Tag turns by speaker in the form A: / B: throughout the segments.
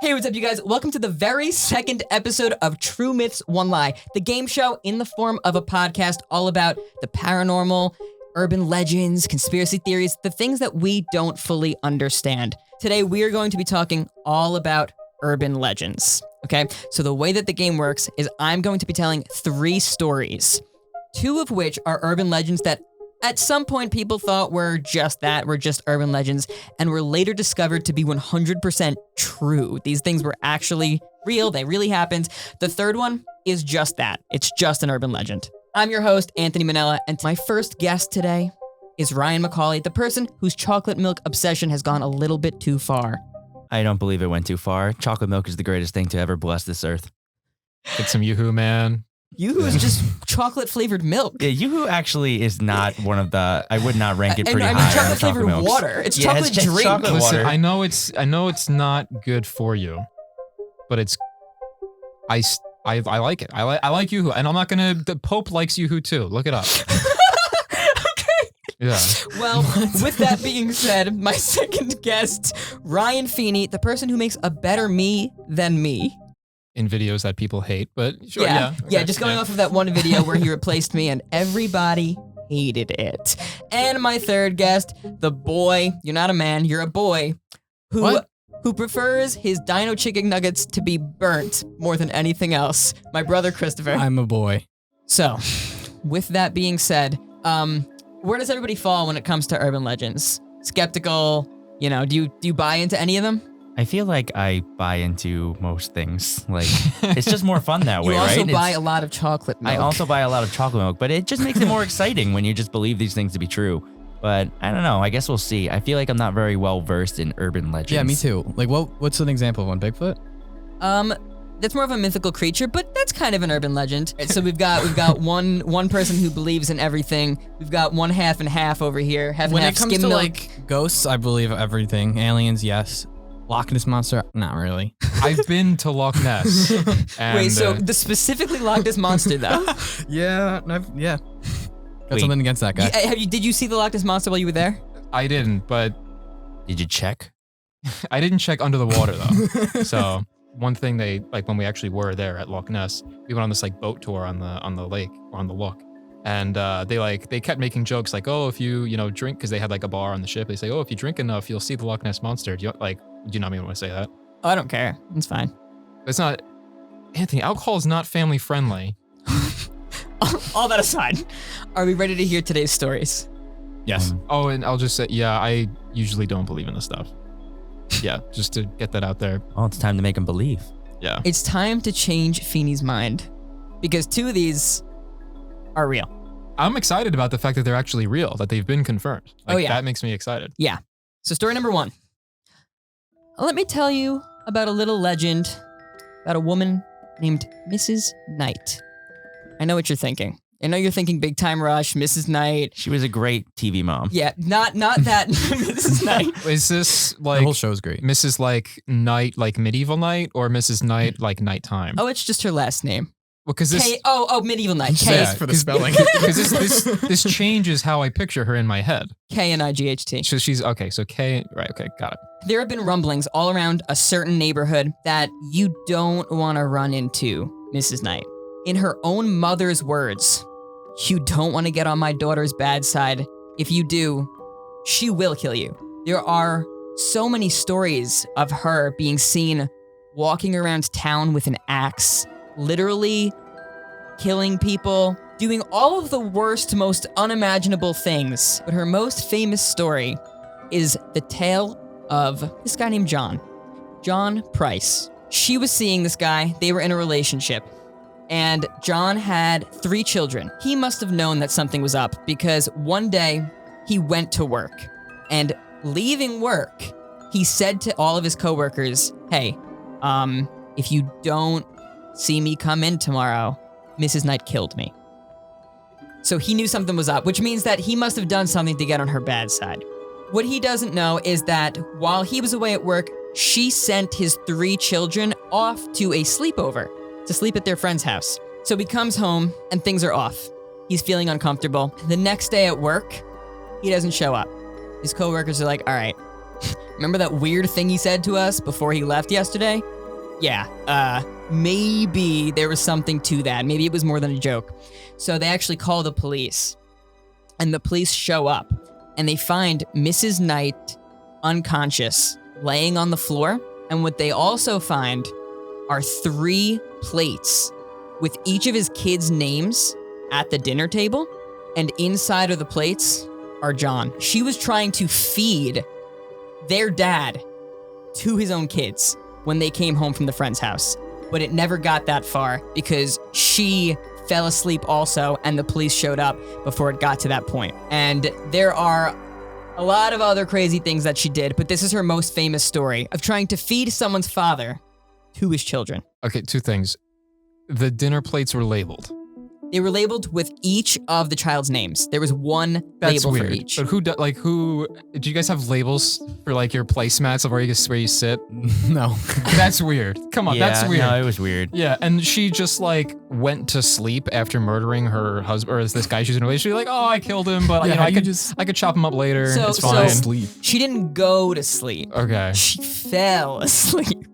A: Hey, what's up, you guys? Welcome to the very second episode of True Myths, One Lie, the game show in the form of a podcast all about the paranormal, urban legends, conspiracy theories, the things that we don't fully understand. Today, we are going to be talking all about urban legends, okay? So the way that the game works is I'm going to be telling 3 stories, 2 of which are urban legends that at some point people thought were just urban legends, and were later discovered to be 100% true. These things were actually real, they really happened. The third one is just that. It's just an urban legend. I'm your host, Anthony Mennella, and my first guest today is Ryan McCauley, the person whose chocolate milk obsession has gone a little bit too far.
B: I don't believe it went too far. Chocolate milk is the greatest thing to ever bless this earth.
C: Get some Yoo-Hoo, man.
A: Yoo-Hoo is just chocolate-flavored milk.
B: Yeah, Yoo-Hoo actually is not one of the, I would not rank it pretty high.
A: Chocolate-flavored water. It's chocolate drink.
B: Chocolate
C: Listen,
B: water.
C: I know it's not good for you, but I like it. I like Yoo-Hoo, and I'm not gonna. The Pope likes Yoo-Hoo too. Look it up.
A: Okay.
C: Yeah.
A: Well, with that being said, my second guest, Ryan Feeney, the person who makes a better me than me.
C: In videos that people hate, but sure,
A: Yeah,
C: okay,
A: just going off of that one video where he replaced me and everybody hated it. And my third guest, the boy, you're not a man, you're a boy, who prefers his dino chicken nuggets to be burnt more than anything else. My brother, Christopher.
D: I'm a boy.
A: So, with that being said, where does everybody fall when it comes to urban legends? Skeptical, do you buy into any of them?
B: I feel like I buy into most things. Like, it's just more fun that way, right?
A: You also buy a lot of chocolate milk.
B: I also buy a lot of chocolate milk, but it just makes it more exciting when you just believe these things to be true. But I don't know. I guess we'll see. I feel like I'm not very well versed in urban legends.
D: Yeah, me too. Like, what's an example of one? Bigfoot?
A: That's more of a mythical creature, but that's kind of an urban legend. So we've got one person who believes in everything. We've got one half and half over here. Half
D: When
A: and half
D: it comes
A: skim
D: to
A: milk.
D: like ghosts, I believe everything. Aliens, yes. Loch Ness monster, not really.
C: I've been to Loch Ness. And,
A: Wait, so the specifically Loch Ness monster though?
D: Yeah. Got
B: Wait.
D: something against that guy.
A: Did you see the Loch Ness monster while you were there?
C: I didn't, but
B: Did you check?
C: I didn't check under the water though. So one thing when we actually were there at Loch Ness, we went on this like boat tour on the lake or on the Loch. And they kept making jokes like, oh, if you drink, because they had like a bar on the ship. They say, oh, if you drink enough, you'll see the Loch Ness monster. Do you not even want to say that?
A: Oh, I don't care. It's fine.
C: It's not, Anthony. Alcohol is not family friendly.
A: All that aside, are we ready to hear today's stories?
D: Yes.
C: Oh, and I'll just say, yeah, I usually don't believe in this stuff. Yeah, just to get that out there.
B: Oh, it's time to make them believe.
C: Yeah.
A: It's time to change Feeney's mind, because 2 of these are real.
C: I'm excited about the fact that they're actually real, that they've been confirmed.
A: Oh, yeah.
C: That makes me excited.
A: Yeah. So story number 1. Let me tell you about a little legend about a woman named Mrs. Knight. I know what you're thinking. I know you're thinking Big Time Rush, Mrs. Knight.
B: She was a great TV mom.
A: Yeah, not that Mrs. Knight.
C: Is this
D: The
C: like
D: whole show's great.
C: Mrs. like Night, like medieval night, or Mrs. Night, like nighttime?
A: Oh, it's just her last name.
C: Well, because this.
A: Medieval Knight. K,
D: Yeah, for the spelling.
C: Because this changes how I picture her in my head.
A: K-N-I-G-H-T.
C: So she's okay. So K, right? Okay, got it.
A: There have been rumblings all around a certain neighborhood that you don't want to run into Mrs. Knight. In her own mother's words, you don't want to get on my daughter's bad side. If you do, she will kill you. There are so many stories of her being seen walking around town with an axe, literally killing people, doing all of the worst, most unimaginable things. But her most famous story is the tale of this guy named John Price. She was seeing this guy, they were in a relationship, and John had 3 children. He must have known that something was up because one day he went to work, and leaving work, he said to all of his coworkers, hey, if you don't see me come in tomorrow, Mrs. Knight killed me. So he knew something was up, which means that he must have done something to get on her bad side. What he doesn't know is that while he was away at work, she sent his 3 children off to a sleepover to sleep at their friend's house. So he comes home and things are off. He's feeling uncomfortable. The next day at work, he doesn't show up. His coworkers are like, all right, Remember that weird thing he said to us before he left yesterday? Yeah, maybe there was something to that. Maybe it was more than a joke. So they actually call the police. And the police show up. And they find Mrs. Knight unconscious, laying on the floor. And what they also find are 3 plates with each of his kids' names at the dinner table. And inside of the plates are John. She was trying to feed their dad to his own kids when they came home from the friend's house. But it never got that far because she fell asleep also, and the police showed up before it got to that point. And there are a lot of other crazy things that she did, but this is her most famous story of trying to feed someone's father to his children.
C: Okay, 2 things. The dinner plates were labeled.
A: They were labeled with each of the child's names. There was one
C: That's
A: label
C: weird.
A: for each.
C: But who do you guys have labels for like your placemats of where you sit?
D: No.
C: That's weird. Come on, that's weird.
B: No, it was weird.
C: Yeah, and she just like went to sleep after murdering her husband, or this guy she's in a relationship. Like, oh, I killed him, but
D: Yeah,
C: you know,
D: how
C: I could chop him up later.
A: So-
C: it's
A: so-
C: fine.
D: Sleep.
A: She didn't go to sleep.
C: Okay.
A: She fell asleep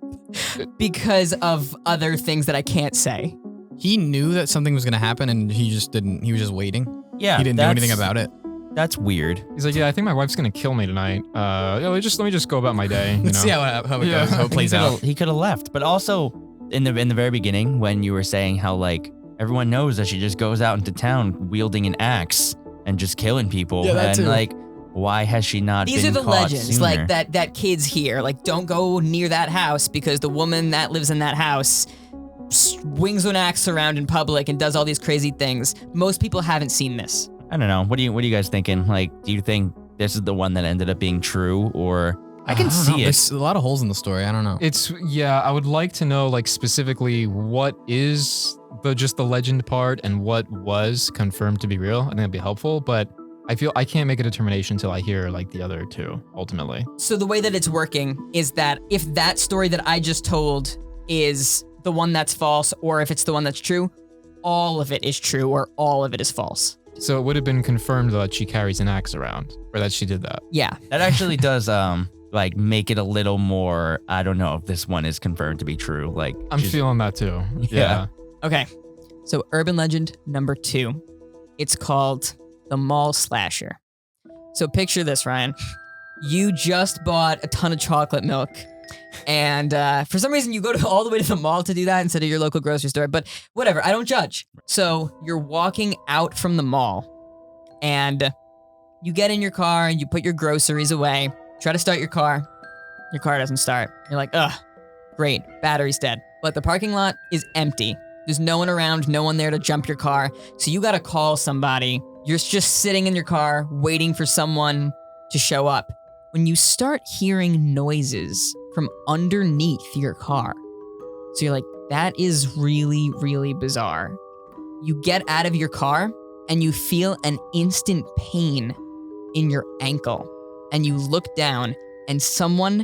A: because of other things that I can't say.
D: He knew that something was gonna happen, and he just didn't. He was just waiting.
B: Yeah,
D: He didn't do anything about it.
B: That's weird.
C: He's like, yeah, I think my wife's gonna kill me tonight. Let me just go about my day. You
D: Let's
C: know?
D: see how it
C: Yeah.
D: goes, how it plays out.
B: He could have left, but also in the very beginning when you were saying how like everyone knows that she just goes out into town wielding an axe and just killing people,
D: Yeah, that
B: and
D: too.
B: like why has she not
A: These
B: been
A: are the
B: caught
A: legends,
B: sooner?
A: like that kid's here. Like, don't go near that house because the woman that lives in that house swings an axe around in public and does all these crazy things. Most people haven't seen this.
B: I don't know. What are you guys thinking? Like, do you think this is the one that ended up being true, or I can
D: don't
B: see
D: know.
B: it?
D: There's a lot of holes in the story. I don't know.
C: I would like to know like specifically what is just the legend part and what was confirmed to be real. I think that'd be helpful, but I feel I can't make a determination until I hear like the other 2 ultimately.
A: So the way that it's working is that if that story that I just told is the one that's false, or if it's the one that's true, all of it is true or all of it is false.
C: So it would have been confirmed that she carries an axe around, or that she did that.
A: Yeah.
B: That actually does like make it a little more. I don't know if this one is confirmed to be true. Like
C: I'm
B: she's-
C: feeling that too.
B: Yeah.
A: Okay. So urban legend number 2. It's called the mall slasher. So picture this, Ryan. You just bought a ton of chocolate milk, and for some reason you go all the way to the mall to do that instead of your local grocery store, but whatever, I don't judge. So you're walking out from the mall, and you get in your car and you put your groceries away, try to start your car doesn't start. You're like, ugh, great, battery's dead. But the parking lot is empty. There's no one around, no one there to jump your car, so you gotta call somebody. You're just sitting in your car waiting for someone to show up when you start hearing noises from underneath your car. So you're like, that is really, really bizarre. You get out of your car and you feel an instant pain in your ankle. And you look down and someone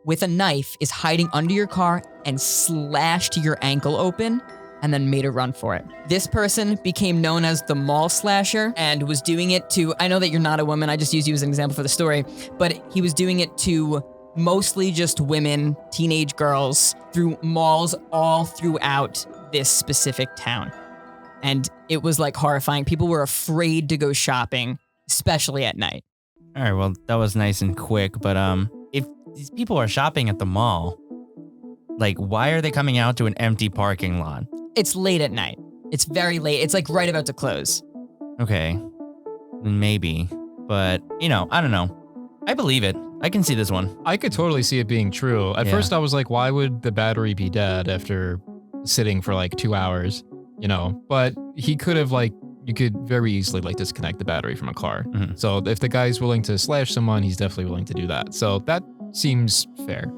A: with a knife is hiding under your car and slashed your ankle open and then made a run for it. This person became known as the mall slasher and was doing it to, I know that you're not a woman, I just used you as an example for the story, but he was doing it to mostly just women, teenage girls, through malls all throughout this specific town. And it was like horrifying. People were afraid to go shopping, especially at night.
B: All right, well, that was nice and quick, but if these people are shopping at the mall, like, why are they coming out to an empty parking lot?
A: It's late at night. It's very late. It's like right about to close.
B: Okay, maybe, but, you know, I don't know. I believe it. I can see this one.
C: I could totally see it being true. At
B: Yeah.
C: first I was like, why would the battery be dead after sitting for like 2 hours? You know, but he could have like, you could very easily like disconnect the battery from a car.
B: Mhm.
C: So if the guy's willing to slash someone, he's definitely willing to do that. So that seems fair.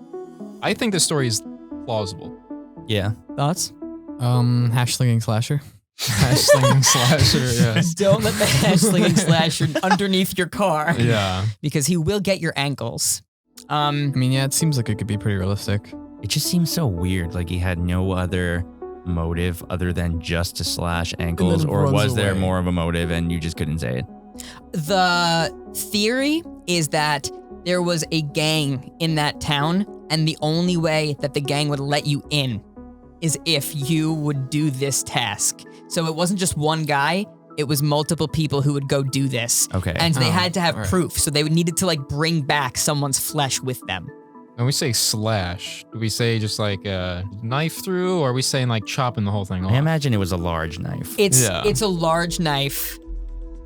C: I think the story is plausible.
B: Yeah.
A: Thoughts?
D: Hash-slinging slasher.
C: Slinging slasher, yes.
A: Don't let the hash-slinging slasher underneath your car
C: Yeah.
A: because he will get your ankles.
D: I mean, yeah, it seems like it could be pretty realistic.
B: It just seems so weird. Like he had no other motive other than just to slash ankles, or
D: runs
B: was there
D: away.
B: more of a motive and you just couldn't say it?
A: The theory is that there was a gang in that town, and the only way that the gang would let you in is if you would do this task. So it wasn't just one guy, it was multiple people who would go do this.
B: Okay.
A: And they had to have
D: alright.
A: proof, so they needed to like bring back someone's flesh with them.
C: When we say slash, do we say just like a knife through, or are we saying like chopping the whole thing off?
B: I imagine it was a large knife.
A: It's a large knife,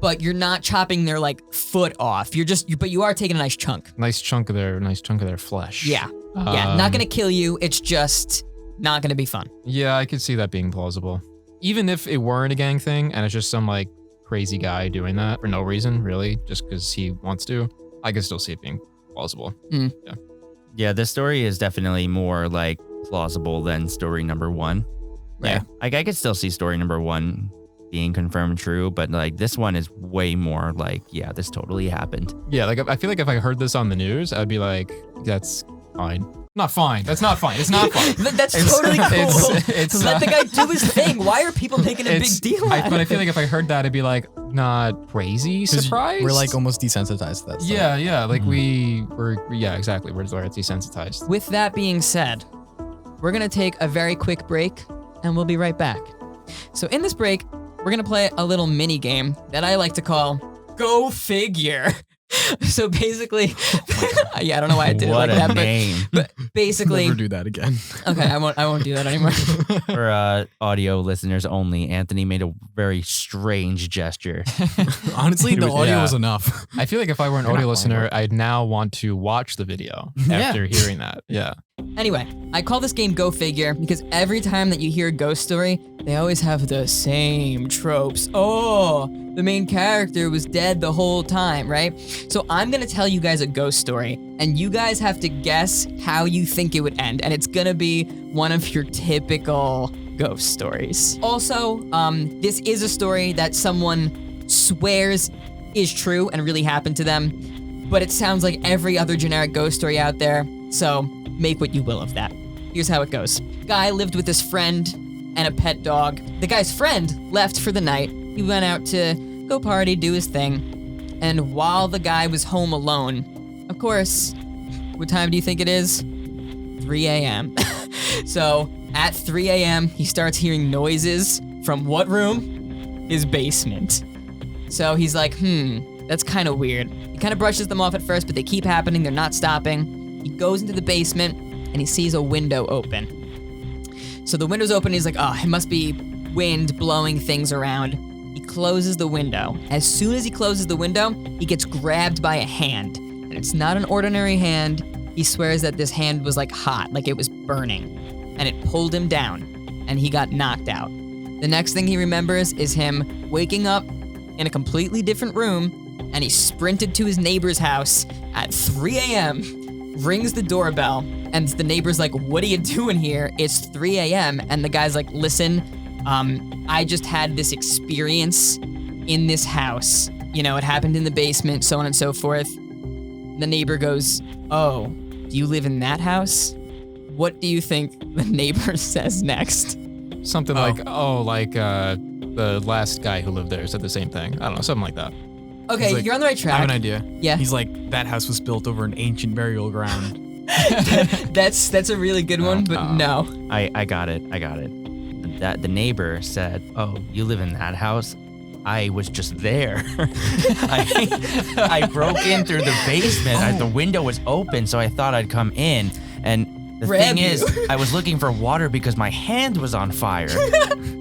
A: but you're not chopping their like foot off. But you are taking a nice chunk.
C: Nice chunk of their flesh.
A: Yeah. Yeah, not gonna kill you, it's just not gonna be fun.
C: Yeah, I could see that being plausible. Even if it weren't a gang thing and it's just some like crazy guy doing that for no reason, really, just because he wants to, I could still see it being plausible.
B: Yeah, this story is definitely more like plausible than story number 1.
A: Right.
B: Like I could still see story number 1 being confirmed true, but like this one is way more like, yeah, this totally happened.
C: Yeah, like I feel like if I heard this on the news, I'd be like, that's fine. Not fine. That's not fine. It's not fine.
A: That's totally cool.
C: It's
A: Let the guy do his thing. Why are people making a big deal out of
C: But I
A: it?
C: feel like if I heard that, I'd be like, not crazy
D: 'Cause
C: surprised.
D: We're like almost desensitized to that stuff.
C: yeah, like we're exactly. We're desensitized.
A: With that being said, we're gonna take a very quick break and we'll be right back. So in this break, we're gonna play a little mini game that I like to call Go Figure. So basically, yeah, I don't know why I did
B: What
A: it like
B: a
A: that,
B: name.
A: but basically,
D: Never do that again.
A: okay, I won't do that anymore.
B: For audio listeners only, Anthony made a very strange gesture.
D: Honestly, the audio
C: Yeah.
D: was enough.
C: I feel like if I were an
D: You're
C: audio
D: not
C: listener,
D: horrible.
C: I'd now want to watch the video
A: Yeah.
C: after hearing that. Yeah.
A: Anyway, I call this game Go Figure because every time that you hear a ghost story, they always have the same tropes. Oh, the main character was dead the whole time, right? So I'm gonna tell you guys a ghost story, and you guys have to guess how you think it would end, and it's gonna be one of your typical ghost stories. Also, this is a story that someone swears is true and really happened to them, but it sounds like every other generic ghost story out there, so make what you will of that. Here's how it goes. Guy lived with his friend and a pet dog. The guy's friend left for the night. He went out to go party, do his thing. And while the guy was home alone, of course, what time do you think it is? 3 a.m. So at 3 a.m., he starts hearing noises from what room? His basement. So he's like, that's kind of weird. He kind of brushes them off at first, but they keep happening. They're not stopping. He goes into the basement and he sees a window open. So the window's open and he's like, oh, it must be wind blowing things around. He closes the window. As soon as he closes the window, he gets grabbed by a hand. And it's not an ordinary hand. He swears that this hand was like hot, like it was burning. And it pulled him down and he got knocked out. The next thing he remembers is him waking up in a completely different room, and he sprinted to his neighbor's house at 3 a.m., rings the doorbell, and the neighbor's like, what are you doing here? It's 3 a.m. And the guy's like, listen, I just had this experience in this house. You know, it happened in the basement, so on and so forth. The neighbor goes, oh, do you live in that house? What do you think the neighbor says next?
C: Something like the last guy who lived there said the same thing. I don't know, something like that.
A: Okay,
D: He's like,
A: you're on the right
D: I
A: track.
D: have an idea.
A: Yeah.
D: He's like, that house was built over an ancient burial ground.
A: That's a really good one, but no.
B: I got it. That the neighbor said, "Oh, you live in that house? I was just there. I broke in through the basement. The window was open, so I thought I'd come in. And the
A: Grab
B: thing
A: you.
B: is, I was looking for water because my hand was on fire."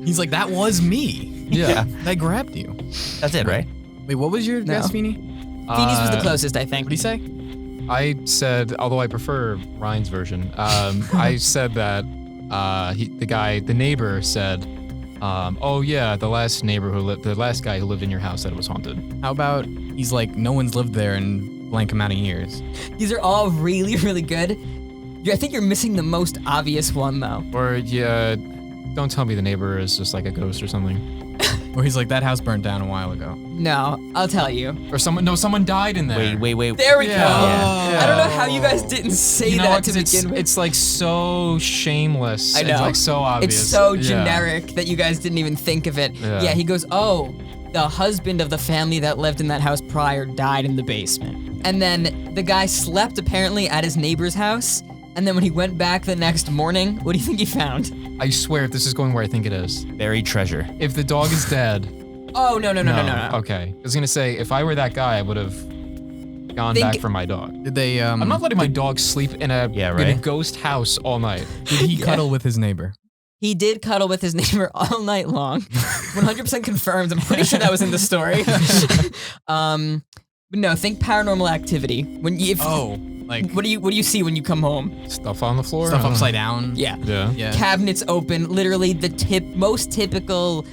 D: He's like, that was me.
C: Yeah.
D: I grabbed you.
B: That's it, right?
D: Wait, what was your guess, Feeney?
A: Phoenix was the closest, I think.
D: What'd he say?
C: I said, although I prefer Ryan's version, I said that the neighbor said, oh yeah, the last guy who lived in your house said it was haunted.
D: How about he's like, no one's lived there in blank amount of years.
A: These are all really, really good. I think you're missing the most obvious one, though.
C: Or yeah, don't tell me the neighbor is just like a ghost or something.
D: Or he's like, that house burned down a while ago.
A: No, I'll tell you.
C: Or someone died in there.
B: Wait.
A: There we go.
C: Yeah.
A: I don't know how you guys didn't say that
C: what,
A: to
C: 'cause
A: begin with.
C: It's like so shameless.
A: I know.
C: It's like so obvious.
A: It's so
C: Yeah.
A: generic that you guys didn't even think of it.
C: Yeah.
A: He goes, oh, the husband of the family that lived in that house prior died in the basement. And then the guy slept apparently at his neighbor's house. And then when he went back the next morning, what do you think he found?
C: I swear, if this is going where I think it is.
B: Buried treasure.
C: If the dog is dead.
A: Oh, no.
C: Okay. I was going to say, if I were that guy, I would have gone back for my dog.
D: Did they?
C: I'm not letting my dog sleep in a ghost house all night.
D: Did he cuddle with his neighbor?
A: He did cuddle with his neighbor all night long. 100% confirmed. I'm pretty sure that was in the story. But no, think paranormal activity. What do you see when you come home?
C: Stuff on the floor.
D: Stuff upside down.
A: Yeah. Cabinets open. Literally the most typical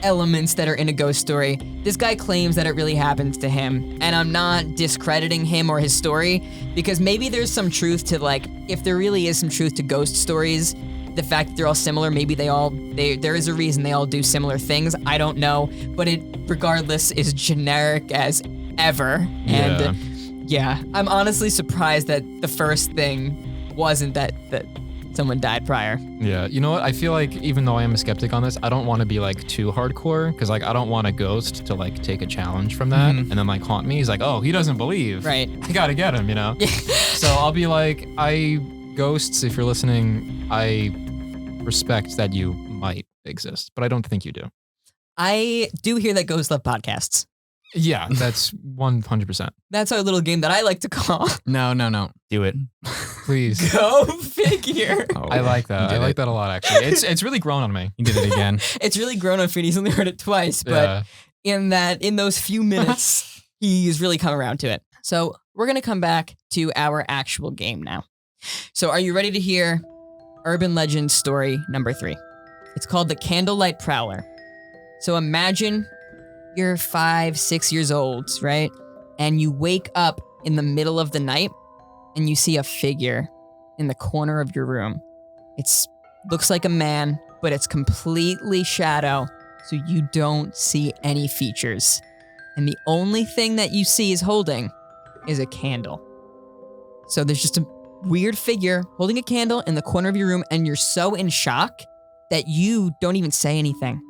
A: elements that are in a ghost story. This guy claims that it really happens to him, and I'm not discrediting him or his story, because maybe there's some truth to, like, if there really is some truth to ghost stories, the fact that they're all similar, maybe there is a reason they all do similar things. I don't know, but it regardless is generic as ever. And yeah, I'm honestly surprised that the first thing wasn't that someone died prior.
C: Yeah, you know what? I feel like even though I am a skeptic on this, I don't want to be like too hardcore, because like I don't want a ghost to like take a challenge from that and then like haunt me. He's like, oh, he doesn't believe.
A: Right.
C: I gotta get him, you know? So I'll be like, ghosts, if you're listening, I respect that you might exist, but I don't think you do.
A: I do hear that ghosts love podcasts.
C: Yeah, that's 100%.
A: That's our little game that I like to call.
D: No.
B: Do it.
C: Please.
A: Go figure.
D: Oh,
C: I like that. I like that a lot, actually. It's really grown on me.
D: He did it again.
A: It's really grown on Feeney. He's only heard it twice, but in those few minutes, he's really come around to it. So we're going to come back to our actual game now. So are you ready to hear Urban Legend story number 3? It's called The Candlelight Prowler. So imagine you're 5-6 years old, right? And you wake up in the middle of the night and you see a figure in the corner of your room. It's looks like a man, but it's completely shadow, so you don't see any features. And the only thing that you see is holding is a candle. So there's just a weird figure holding a candle in the corner of your room, and you're so in shock that you don't even say anything.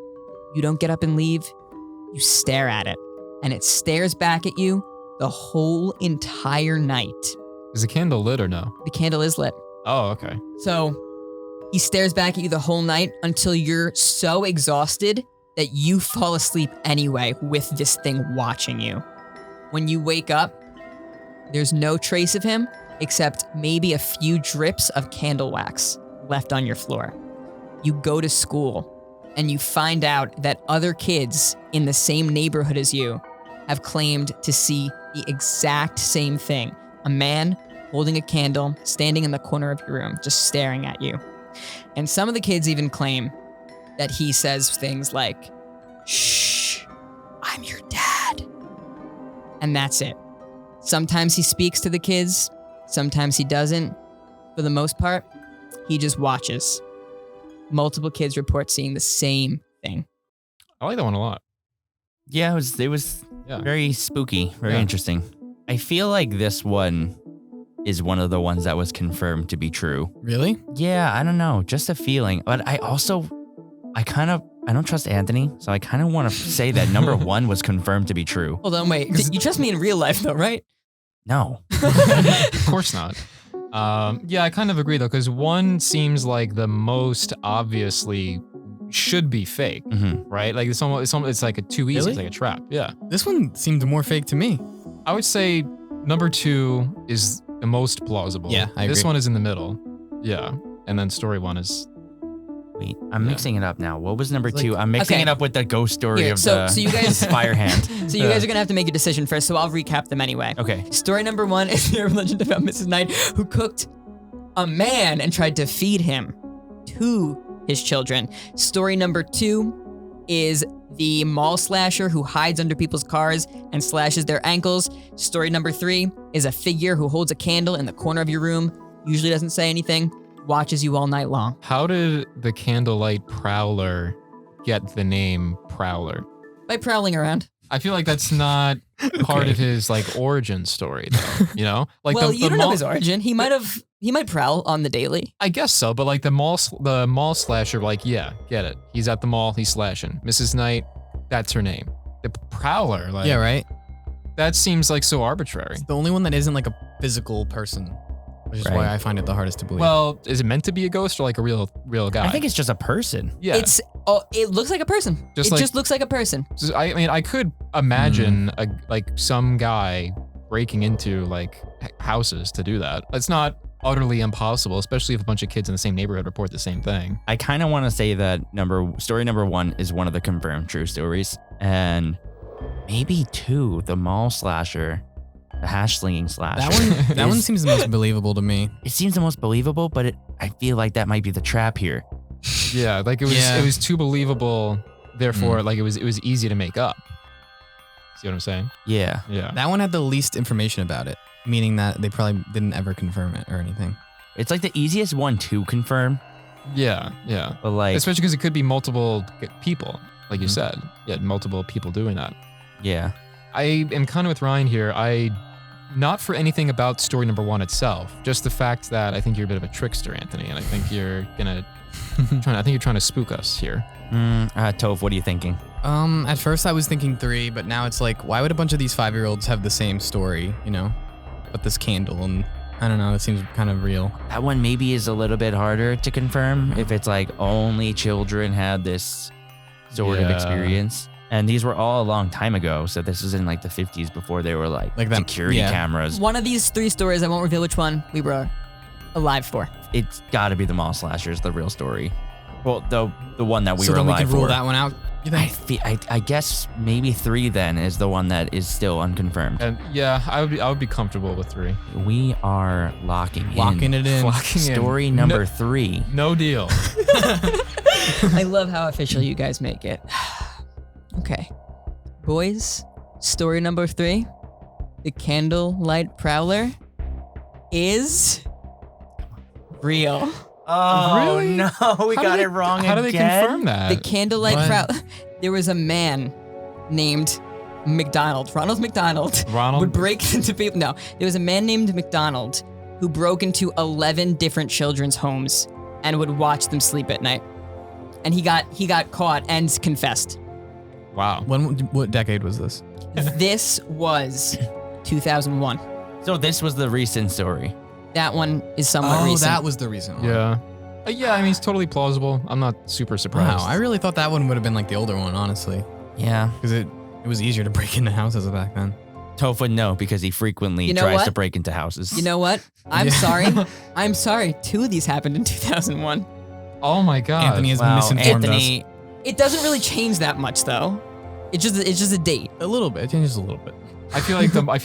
A: You don't get up and leave. You stare at it, and it stares back at you the whole entire night.
C: Is the candle lit or no?
A: The candle is lit.
C: Oh, okay.
A: So he stares back at you the whole night until you're so exhausted that you fall asleep anyway with this thing watching you. When you wake up, there's no trace of him except maybe a few drips of candle wax left on your floor. You go to school and you find out that other kids in the same neighborhood as you have claimed to see the exact same thing. A man holding a candle, standing in the corner of your room, just staring at you. And some of the kids even claim that he says things like, "Shh, I'm your dad." And that's it. Sometimes he speaks to the kids, sometimes he doesn't. For the most part, he just watches. Multiple kids report seeing the same thing.
C: I like that one a lot.
B: Yeah, it was very spooky, very interesting. I feel like this one is one of the ones that was confirmed to be true.
D: Really?
B: Yeah, I don't know, just a feeling. But I don't trust Anthony, so I kind of want to say that number 1 was confirmed to be true.
A: Hold on, wait. You trust me in real life though, right?
B: No.
C: Of course not. Yeah, I kind of agree though, because 1 seems like the most obviously should be fake, right? Like it's like a too easy, it's like a trap. Yeah.
D: This one seemed more fake to me.
C: I would say number 2 is the most plausible.
D: Yeah, I
C: This
D: agree.
C: one is in the middle. Yeah. And then story 1 is...
B: Wait, I'm mixing it up now. What was number 2? I'm mixing it up with the ghost story
A: Here,
B: of
A: so you guys,
B: fire hand.
A: So you guys are gonna have to make a decision first, so I'll recap them anyway.
B: Okay.
A: Story number 1 is the urban legend about Mrs. Knight, who cooked a man and tried to feed him to his children. Story number 2 is the mall slasher who hides under people's cars and slashes their ankles. Story number 3 is a figure who holds a candle in the corner of your room, usually doesn't say anything, watches you all night long.
C: How did the Candlelight Prowler get the name Prowler?
A: By prowling around.
C: I feel like that's not part of his like origin story, though. You know, like
A: Well, you don't know his origin. He might prowl on the daily.
C: I guess so, but like the mall slasher, like get it. He's at the mall, he's slashing. Mrs. Knight, that's her name. The Prowler, like
D: Yeah, right?
C: that seems like so arbitrary.
D: The only one that isn't like a physical person, which is why I find it the hardest to believe.
C: Well, is it meant to be a ghost or like a real guy?
B: I think it's just a person.
C: Yeah.
A: It looks like a person.
C: Just
A: looks like a person.
C: I mean, I could imagine like some guy breaking into like houses to do that. It's not utterly impossible, especially if a bunch of kids in the same neighborhood report the same thing.
B: I kind of want to say that story number 1 is one of the confirmed true stories, and maybe 2, the mall slasher, the hash slinging slasher.
D: That one seems the most believable to me.
B: It seems the most believable, but I feel like that might be the trap here.
C: Yeah, like it was too believable. Therefore, like it was easy to make up. See what I'm saying?
B: Yeah.
C: Yeah.
D: That one had the least information about it, meaning that they probably didn't ever confirm it or anything.
B: It's like the easiest one to confirm.
C: Yeah.
B: But like,
C: especially because it could be multiple people, like you said. Yeah, multiple people doing that.
B: Yeah.
C: I am kind of with Ryan here. Not for anything about story number 1 itself, just the fact that I think you're a bit of a trickster, Anthony, and I think you're trying to spook us here.
B: Toph, what are you thinking?
D: At first I was thinking 3, but now it's like, why would a bunch of these 5-year-olds have the same story, you know? But this candle, and I don't know, it seems kind of real.
B: That one maybe is a little bit harder to confirm if it's like only children had this sort of experience. And these were all a long time ago, so this was in like the 50s before they were like security cameras.
A: One of these 3 stories, I won't reveal which one we were alive for.
B: It's got to be the mall slashers, the real story. Well, the one that we were alive for.
D: So then we can rule that one out, you think?
B: I guess maybe 3 then is the one that is still unconfirmed.
C: And yeah, I would be comfortable with 3.
B: We are locking
D: it in.
B: Story number 3.
C: No deal.
A: I love how official you guys make it. Okay. Boys, story number 3. The candlelight prowler is real.
B: Oh,
C: really?
B: No, we got it wrong again.
C: How do they confirm that?
A: The candlelight prowler. There was a man named Ronald McDonald. Would break into people. No, there was a man named McDonald who broke into 11 different children's homes and would watch them sleep at night. And he got caught and confessed.
C: Wow.
D: What decade was this?
A: This was 2001.
B: So this was the recent story.
A: That one is somewhat recent.
D: Oh, that was the reason.
C: Yeah. Yeah, I mean, it's totally plausible. I'm not super surprised.
D: Wow, I really thought that one would have been like the older one, honestly.
B: Yeah.
D: Because it was easier to break into houses back then.
B: Toph would know because he frequently tries to break into houses.
A: You know what? I'm sorry. I'm sorry. 2 of these happened in 2001.
C: Oh my God.
D: Anthony has misinformed us.
A: It doesn't really change that much though. It's just a date.
D: A little bit. It changes a little bit.
C: I feel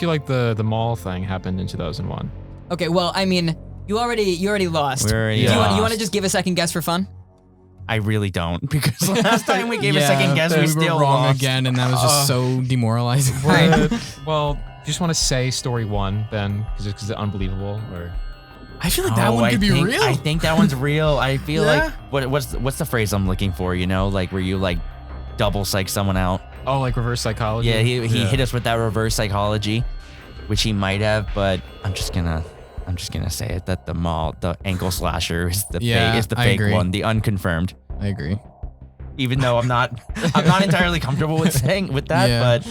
C: like the mall thing happened in 2001.
A: Okay, well, I mean, you already lost.
B: You
A: want to just give a second guess for fun?
B: I really don't, because last time we gave a second guess, we still
D: were wrong
B: lost.
D: again, and that was just so demoralizing.
C: Well, do you just want to say story 1 then, because it's unbelievable, or?
D: I feel like that one could be real.
B: I think that one's real. I feel like what's the phrase I'm looking for? You know, like where you like double psych someone out.
C: Oh, like reverse psychology.
B: Yeah, he hit us with that reverse psychology, which he might have, but I'm just gonna say it that the ankle slasher is the fake one, the unconfirmed.
D: I agree.
B: Even though I'm not entirely comfortable with saying that, but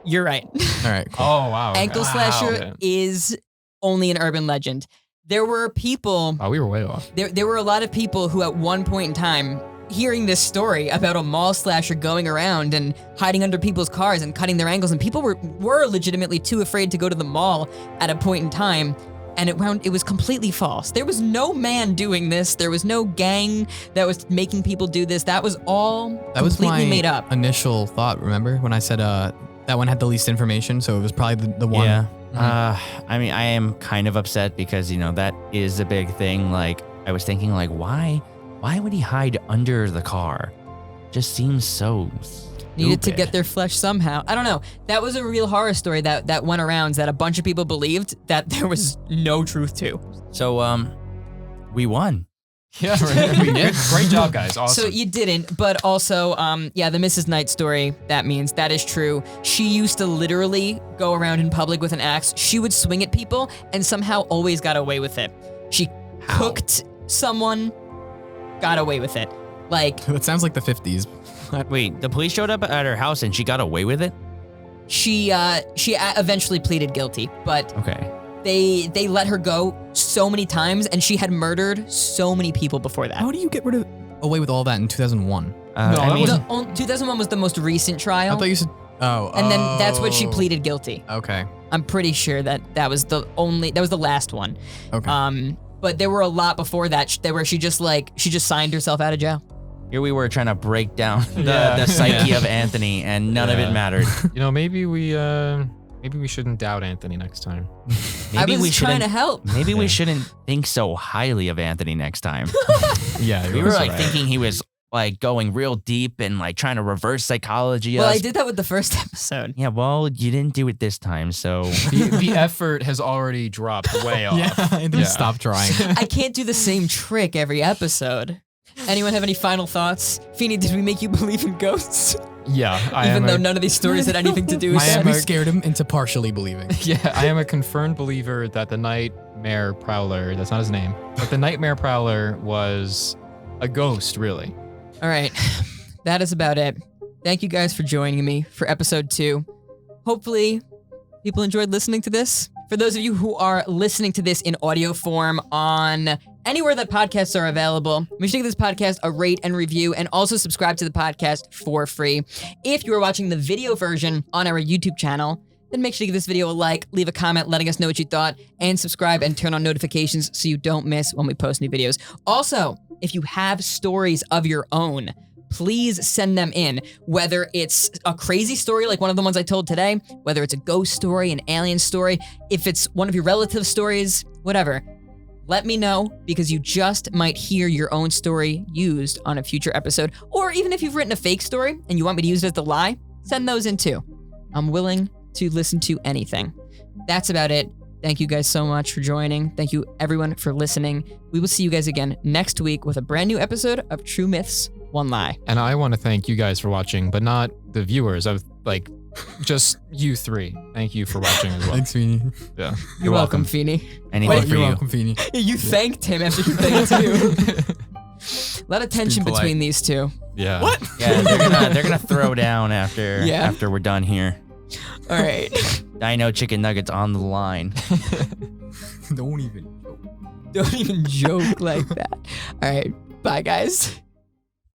A: you're right.
D: All right. Cool.
C: Oh wow.
A: Ankle slasher is only an urban legend. There were people.
C: Oh, we were way off.
A: There were a lot of people who at one point in time, hearing this story about a mall slasher going around and hiding under people's cars and cutting their ankles, and people were legitimately too afraid to go to the mall at a point in time, and it was completely false. There was no man doing this. There was no gang that was making people do this. That was all completely made up.
D: Initial thought, remember when I said that one had the least information, so it was probably the one.
B: Yeah. I mean, I am kind of upset because, you know, that is a big thing. Like, I was thinking, like, why would he hide under the car? Just seems so
A: Needed to get their flesh somehow. I don't know. That was a real horror story that went around that a bunch of people believed that there was no truth to.
B: So, we won.
C: Yeah, great job, guys. Awesome.
A: So you didn't, but also, the Mrs. Knight story, that means that is true. She used to literally go around in public with an axe. She would swing at people and somehow always got away with it. She cooked someone, got away with it. Like,
D: that sounds like the 50s.
B: Wait, the police showed up at her house and she got away with it?
A: She eventually pleaded guilty, but
B: Okay.
A: they let her go so many times, and she had murdered so many people before that.
D: How do you get away with all that in 2001?
B: I mean,
A: 2001 was the most recent trial.
D: I thought you said. Oh.
A: And then that's what she pleaded guilty.
D: Okay.
A: I'm pretty sure that was the last one.
D: Okay.
A: But there were a lot before that where she just signed herself out of jail.
B: here we were trying to break down the psyche of Anthony, and none of it mattered.
C: You know, maybe we shouldn't doubt Anthony next time.
B: Maybe
A: I was trying to help.
B: Maybe we shouldn't think so highly of Anthony next time.
C: Yeah,
B: We were like thinking he was like going real deep and like trying to reverse psychology.
A: Well,
B: us.
A: I did that with the first episode.
B: Yeah, well, you didn't do it this time, so
C: the effort has already dropped way off.
D: Yeah. Stop trying.
A: I can't do the same trick every episode. Anyone have any final thoughts? Feeney, did we make you believe in ghosts?
C: Yeah,
A: Even though none of these stories had anything to do with it.
D: We scared him into partially believing.
C: Yeah, I am a confirmed believer that the Nightmare Prowler, that's not his name, but the Nightmare Prowler was a ghost, really.
A: All right, that is about it. Thank you guys for joining me for episode 2. Hopefully, people enjoyed listening to this. For those of you who are listening to this in audio form on anywhere that podcasts are available, make sure to give this podcast a rate and review, and also subscribe to the podcast for free. If you are watching the video version on our YouTube channel, then make sure to give this video a like, leave a comment letting us know what you thought, and subscribe and turn on notifications so you don't miss when we post new videos. Also, if you have stories of your own, please send them in, whether it's a crazy story like one of the ones I told today, whether it's a ghost story, an alien story, if it's one of your relative stories, whatever. Let me know, because you just might hear your own story used on a future episode. Or even if you've written a fake story and you want me to use it as the lie, send those in too. I'm willing to listen to anything. That's about it. Thank you guys so much for joining. Thank you everyone for listening. We will see you guys again next week with a brand new episode of True Myths, One Lie.
C: And I want to thank you guys for watching, but not the viewers. Just you three. Thank you for watching as well.
D: Thanks, Feeney.
C: Yeah.
A: You're welcome, Feeney.
B: anything for
D: You're
B: you.
D: welcome, Feeney.
A: You thanked him after he thanked you. A lot of tension
D: polite.
A: between these two.
C: Yeah.
D: What?
B: Yeah, they're gonna throw down after we're done here.
A: All right.
B: Dino chicken nuggets on the line.
D: Don't even.
A: Don't even joke like that. All right. Bye, guys.